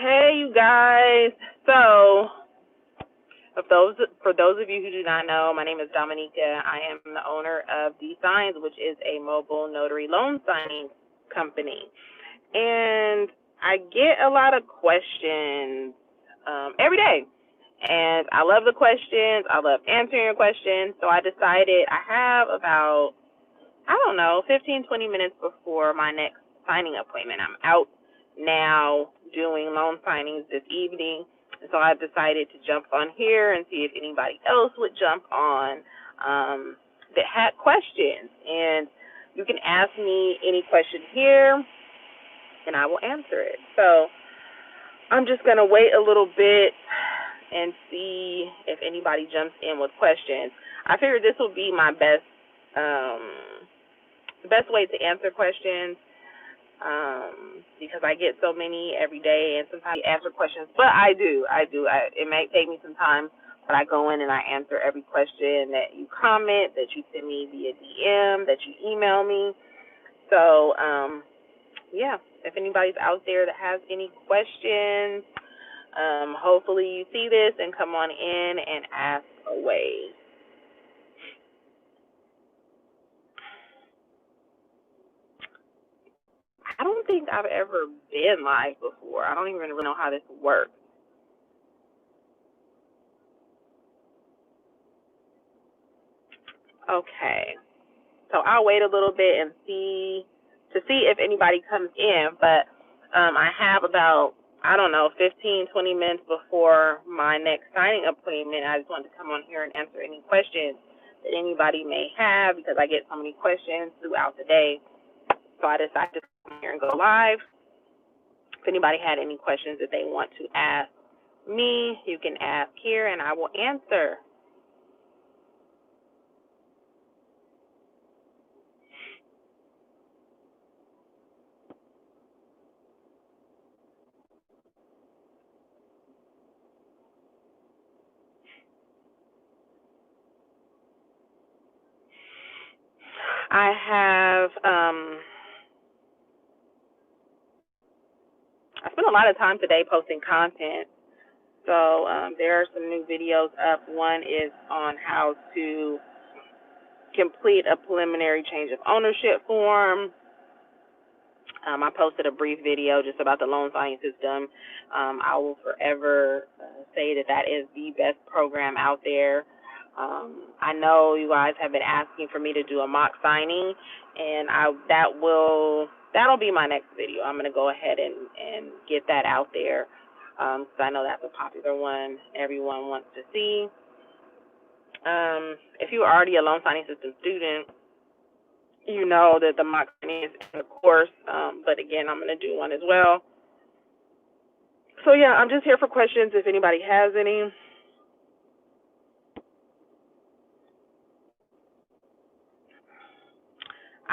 Hey, you guys. So, for those of you who do not know, my name is Dominica. I am the owner of D Signs, which is a mobile notary loan signing company. And I get a lot of questions every day. And I love the questions. I love answering your questions. So I decided I have about, 15, 20 minutes before my next signing appointment. I'm out now doing loan signings this evening. And so I decided to jump on here and see if anybody else would jump on that had questions. And you can ask me any question here, and I will answer it. So I'm just going to wait a little bit and see if anybody jumps in with questions. I figured this will be my best way to answer questions because I get so many every day, and sometimes I answer questions, but I do. It may take me some time, but I go in and I answer every question that you comment, that you send me via DM, that you email me. So, if anybody's out there that has any questions, hopefully you see this and come on in and ask away. I don't think I've ever been live before. I don't even really know how this works. Okay. So I'll wait a little bit and see if anybody comes in. But I have about, 15, 20 minutes before my next signing appointment. I just wanted to come on here and answer any questions that anybody may have because I get so many questions throughout the day. So I decided to come here and go live. If anybody had any questions that they want to ask me, you can ask here and I will answer. I spent a lot of time today posting content. So there are some new videos up. One is on how to complete a preliminary change of ownership form. I posted a brief video just about the loan signing system. I will forever say that is the best program out there. I know you guys have been asking for me to do a mock signing, and that'll be my next video. I'm going to go ahead and get that out there because I know that's a popular one everyone wants to see. If you're already a loan signing system student, you know that the mock signing is in the course, but again, I'm going to do one as well. So yeah, I'm just here for questions if anybody has any.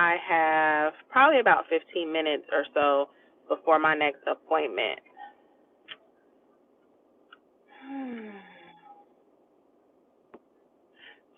I have probably about 15 minutes or so before my next appointment.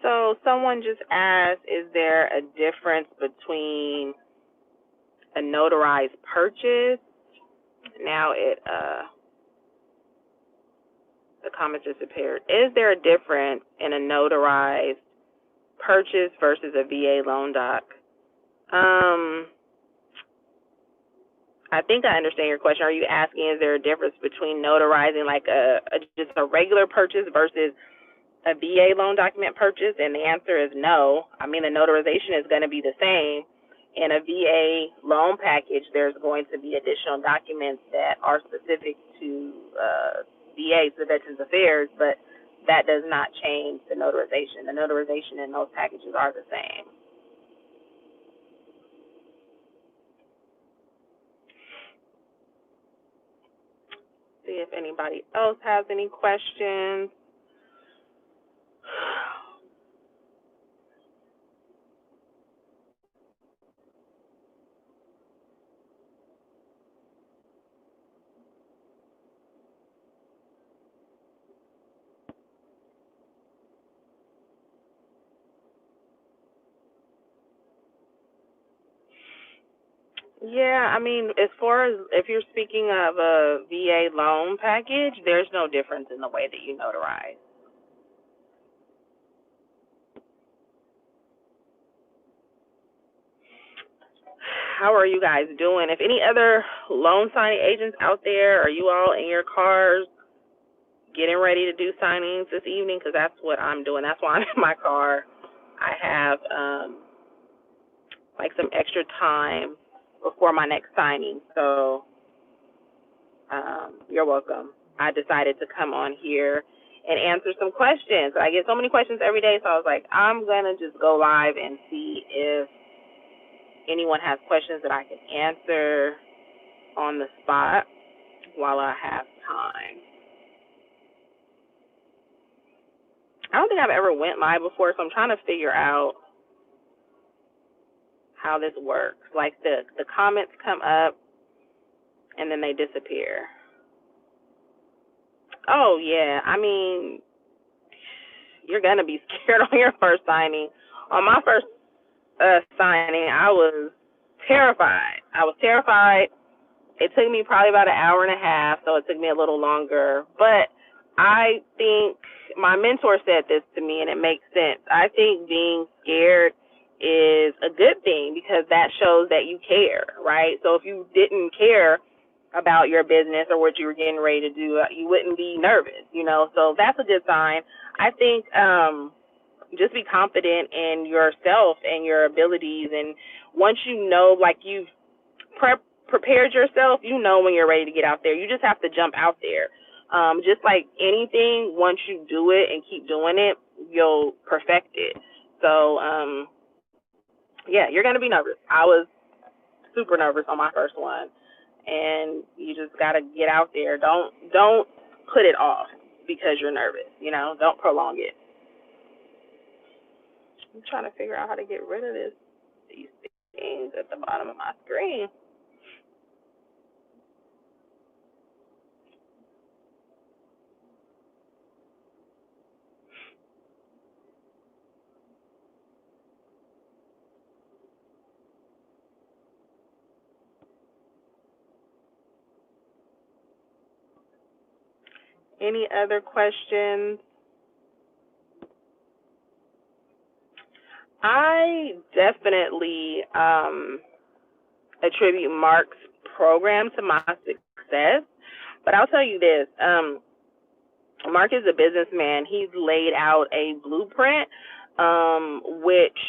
So someone just asked, is there a difference between a notarized purchase? Now the comments disappeared. Is there a difference in a notarized purchase versus a VA loan doc? I think I understand your question. Are you asking, is there a difference between notarizing like just a regular purchase versus a VA loan document purchase? And the answer is no. I mean, the notarization is going to be the same. In a VA loan package, there's going to be additional documents that are specific to VA, so Veterans Affairs, but that does not change the notarization. The notarization in those packages are the same. See if anybody else has any questions. Yeah, I mean, as far as if you're speaking of a VA loan package, there's no difference in the way that you notarize. How are you guys doing? If any other loan signing agents out there, are you all in your cars getting ready to do signings this evening? Because that's what I'm doing. That's why I'm in my car. I have like some extra time before my next signing. So you're welcome. I decided to come on here and answer some questions. I get so many questions every day, so I was like, I'm going to just go live and see if anyone has questions that I can answer on the spot while I have time. I don't think I've ever went live before, so I'm trying to figure out how this works. Like the comments come up and then they disappear. Oh yeah, I mean, you're gonna be scared on your first signing. On my first signing, I was terrified. It took me probably about an hour and a half, so it took me a little longer. But I think my mentor said this to me, and it makes sense. I think being scared is a good thing because that shows that you care, right? So if you didn't care about your business or what you were getting ready to do, you wouldn't be nervous, you know? So that's a good sign. I think just be confident in yourself and your abilities. And once you know, like you've prepared yourself, you know when you're ready to get out there. You just have to jump out there. Just like anything, once you do it and keep doing it, you'll perfect it. So, yeah, you're going to be nervous. I was super nervous on my first one. And you just got to get out there. Don't put it off because you're nervous, you know? Don't prolong it. I'm trying to figure out how to get rid of these things at the bottom of my screen. Any other questions? I definitely attribute Mark's program to my success, but I'll tell you this. Mark is a businessman. He's laid out a blueprint, which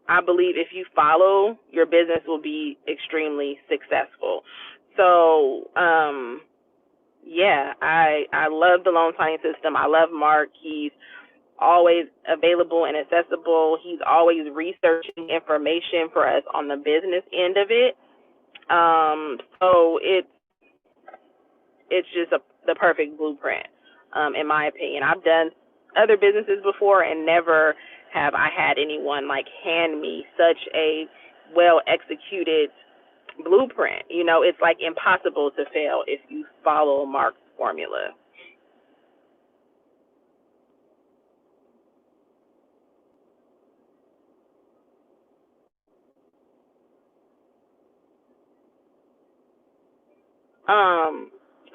I believe if you follow, your business will be extremely successful. So, yeah, I love the loan signing system. I love Mark. He's always available and accessible. He's always researching information for us on the business end of it. So it's just the perfect blueprint, in my opinion. I've done other businesses before and never have I had anyone like hand me such a well executed blueprint. You know, it's like impossible to fail if you follow Mark's formula.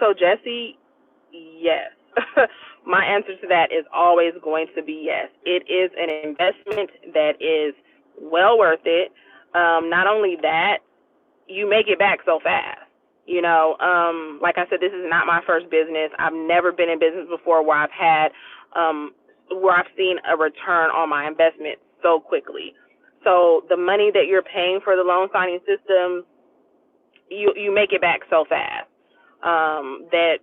So Jesse, yes. My answer to that is always going to be yes. It is an investment that is well worth it. Not only that, you make it back so fast. You know, like I said, this is not my first business. I've never been in business before where I've seen a return on my investment so quickly. So the money that you're paying for the loan signing system, you make it back so fast, that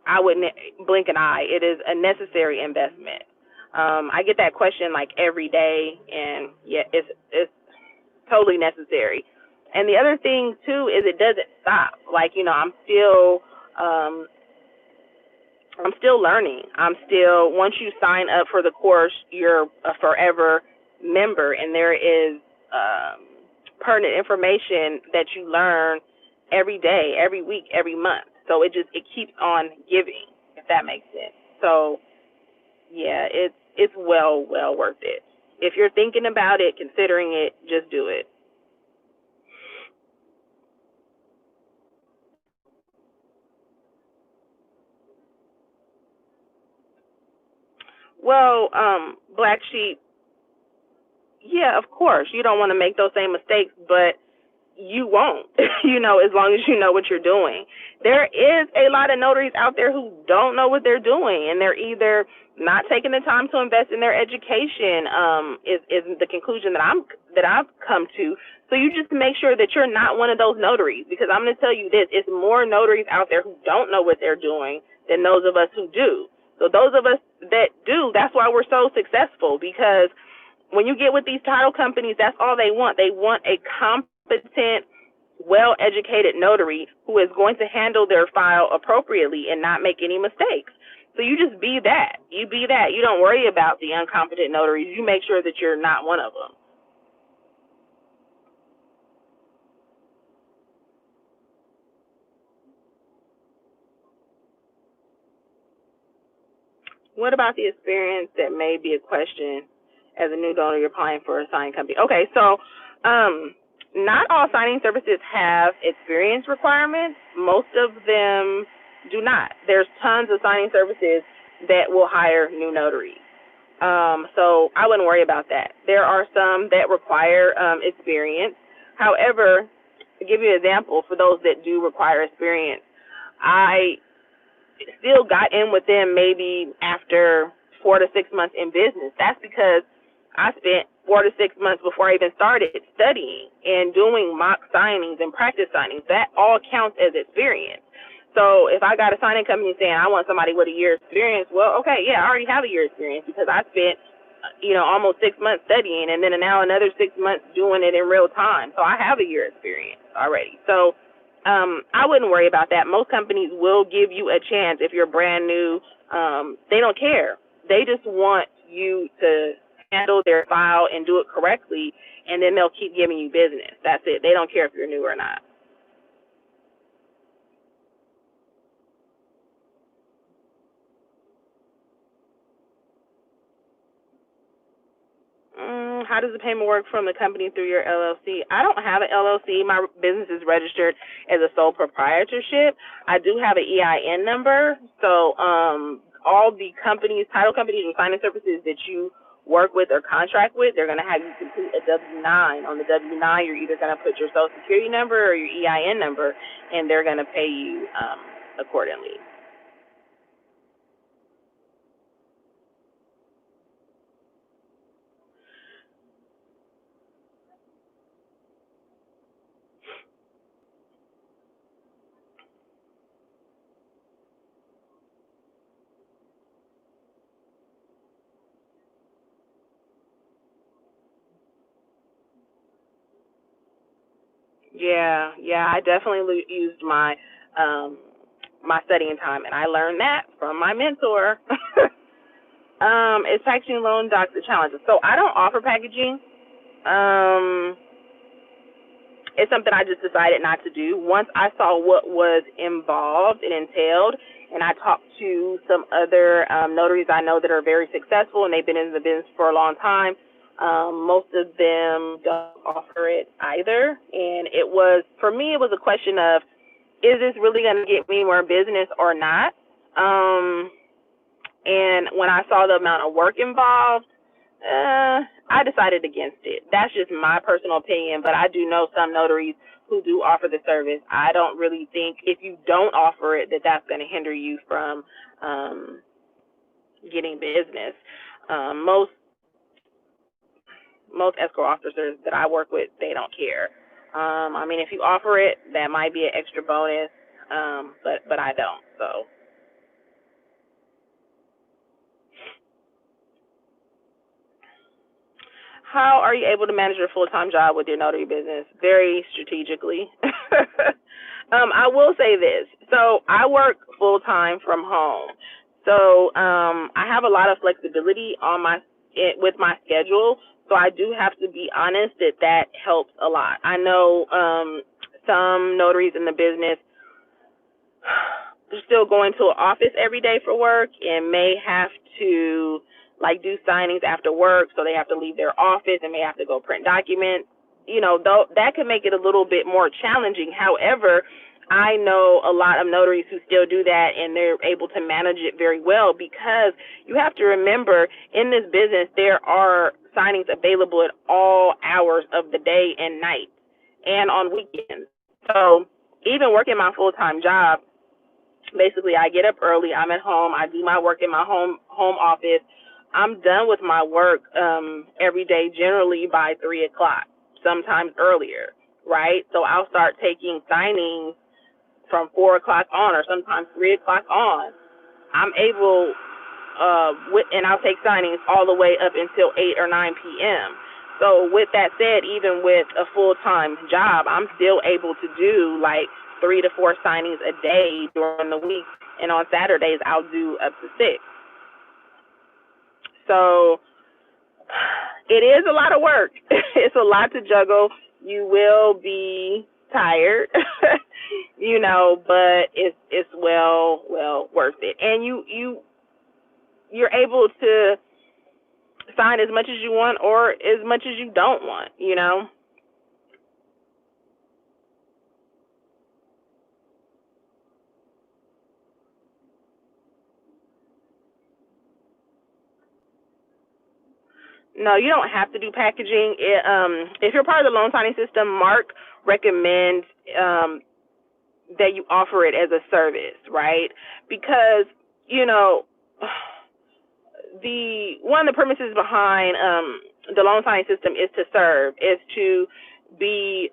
I wouldn't blink an eye. It is a necessary investment. I get that question like every day, and yeah, it's totally necessary. And the other thing too is it doesn't stop. Like, you know, um I'm still learning. Once you sign up for the course, you're a forever member, and there is pertinent information that you learn every day, every week, every month. So it keeps on giving, if that makes sense. So yeah, it's well worth it. If you're thinking about it, considering it, just do it. Well, Black Sheep, yeah, of course, you don't want to make those same mistakes, but you won't, as long as you know what you're doing. There is a lot of notaries out there who don't know what they're doing, and they're either not taking the time to invest in their education, is the conclusion that I've come to. So you just make sure that you're not one of those notaries, because I'm going to tell you this, it's more notaries out there who don't know what they're doing than those of us who do. So those of us that do, that's why we're so successful, because when you get with these title companies, that's all they want. They want a competent, well-educated notary who is going to handle their file appropriately and not make any mistakes. So you just be that. You be that. You don't worry about the incompetent notaries. You make sure that you're not one of them. What about the experience that may be a question as a new notary applying for a signing company? Okay, so not all signing services have experience requirements. Most of them do not. There's tons of signing services that will hire new notaries. So I wouldn't worry about that. There are some that require experience. However, to give you an example, for those that do require experience, I still got in with them maybe after 4 to 6 months in business. That's because I spent 4 to 6 months before I even started studying and doing mock signings and practice signings. That all counts as experience. So if I got a signing company saying I want somebody with a year experience, well, okay, yeah, I already have a year experience because I spent, almost 6 months studying and then now another 6 months doing it in real time. So I have a year experience already. So I wouldn't worry about that. Most companies will give you a chance if you're brand new. They don't care. They just want you to handle their file and do it correctly, and then they'll keep giving you business. That's it. They don't care if you're new or not. How does the payment work from the company through your LLC? I don't have an LLC. My business is registered as a sole proprietorship. I do have an EIN number. So all the companies, title companies or signing services that you work with or contract with, they're going to have you complete a W-9. On the W-9, you're either going to put your Social Security number or your EIN number, and they're going to pay you accordingly. Yeah, I definitely used my studying time, and I learned that from my mentor. Is packaging loan docs a challenge? So I don't offer packaging. Um, it's something I just decided not to do. Once I saw what was involved and entailed, and I talked to some other notaries I know that are very successful, and they've been in the business for a long time. Most of them don't offer it either. And for me, it was a question of, is this really going to get me more business or not? And when I saw the amount of work involved, I decided against it. That's just my personal opinion, but I do know some notaries who do offer the service. I don't really think if you don't offer it that that's going to hinder you from getting business. Most escrow officers that I work with, they don't care. I mean, if you offer it, that might be an extra bonus, but I don't. So. How are you able to manage your full-time job with your notary business? Very strategically. I will say this. So I work full-time from home. So I have a lot of flexibility with my schedule. So I do have to be honest that helps a lot. I know some notaries in the business are still going to an office every day for work and may have to do signings after work, so they have to leave their office and may have to go print documents. Though that could make it a little bit more challenging. However, I know a lot of notaries who still do that, and they're able to manage it very well, because you have to remember, in this business there are signings available at all hours of the day and night and on weekends. So even working my full-time job, basically I get up early, I'm at home, I do my work in my home office. I'm done with my work every day generally by 3 o'clock, sometimes earlier, right? So I'll start taking signings from 4 o'clock on, or sometimes 3 o'clock on. I'm able, and I'll take signings all the way up until 8 or 9 p.m. So with that said, even with a full-time job, I'm still able to do like 3 to 4 signings a day during the week, and on Saturdays I'll do up to 6. So it is a lot of work. It's a lot to juggle. You will be tired, but it's well worth it. And you're able to sign as much as you want or as much as you don't want. No, you don't have to do packaging. If you're part of the loan signing system, Mark recommends that you offer it as a service, right? Because, the one of the premises behind the loan signing system is to serve, is to be,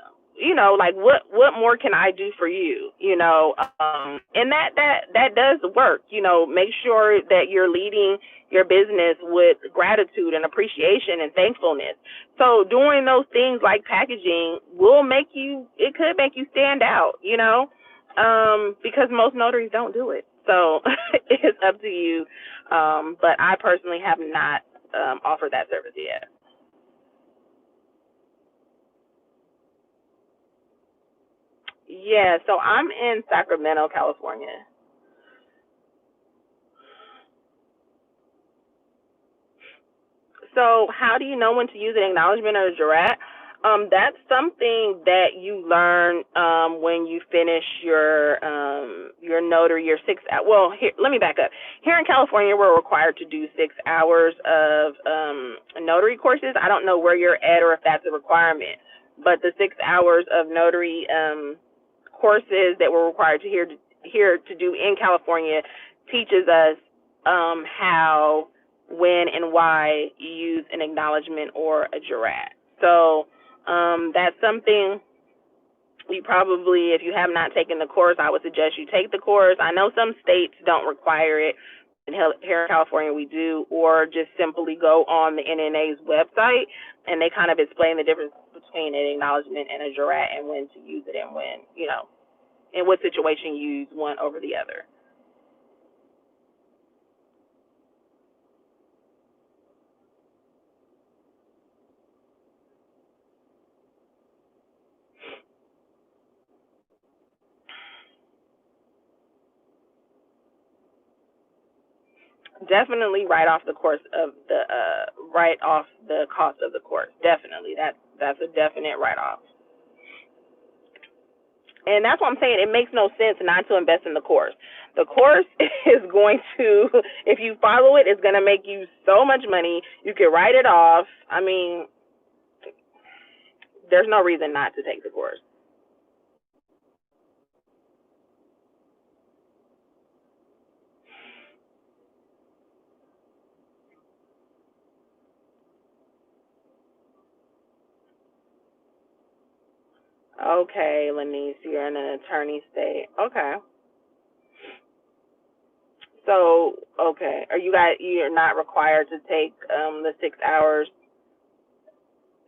like what more can I do for you, and that does work. Make sure that you're leading your business with gratitude and appreciation and thankfulness. So doing those things like packaging it could make you stand out, because most notaries don't do it. So it's up to you. But I personally have not offered that service yet. Yeah, so I'm in Sacramento, California. So how do you know when to use an acknowledgement or a jurat? That's something that you learn when you finish your notary, your 6 hour. Well, here, let me back up. Here in California, we're required to do 6 hours of notary courses. I don't know where you're at or if that's a requirement, but the 6 hours of notary courses that we're required to here to do in California teaches us how, when, and why you use an acknowledgement or a jurat. So that's something you probably, if you have not taken the course, I would suggest you take the course. I know some states don't require it. Here in California, we do, or just simply go on the NNA's website, and they kind of explain the difference between an acknowledgement and a jurat, and when to use it, and when, in what situation you use one over the other. Definitely write off the course of the write off the cost of the course. Definitely, that's a definite write off. And that's what I'm saying. It makes no sense not to invest in the course. The course is going to, if you follow it, it's going to make you so much money. You can write it off. I mean, there's no reason not to take the course. Okay, Lenise, you're in an attorney state. Okay. So, okay, you're not required to take the 6 hours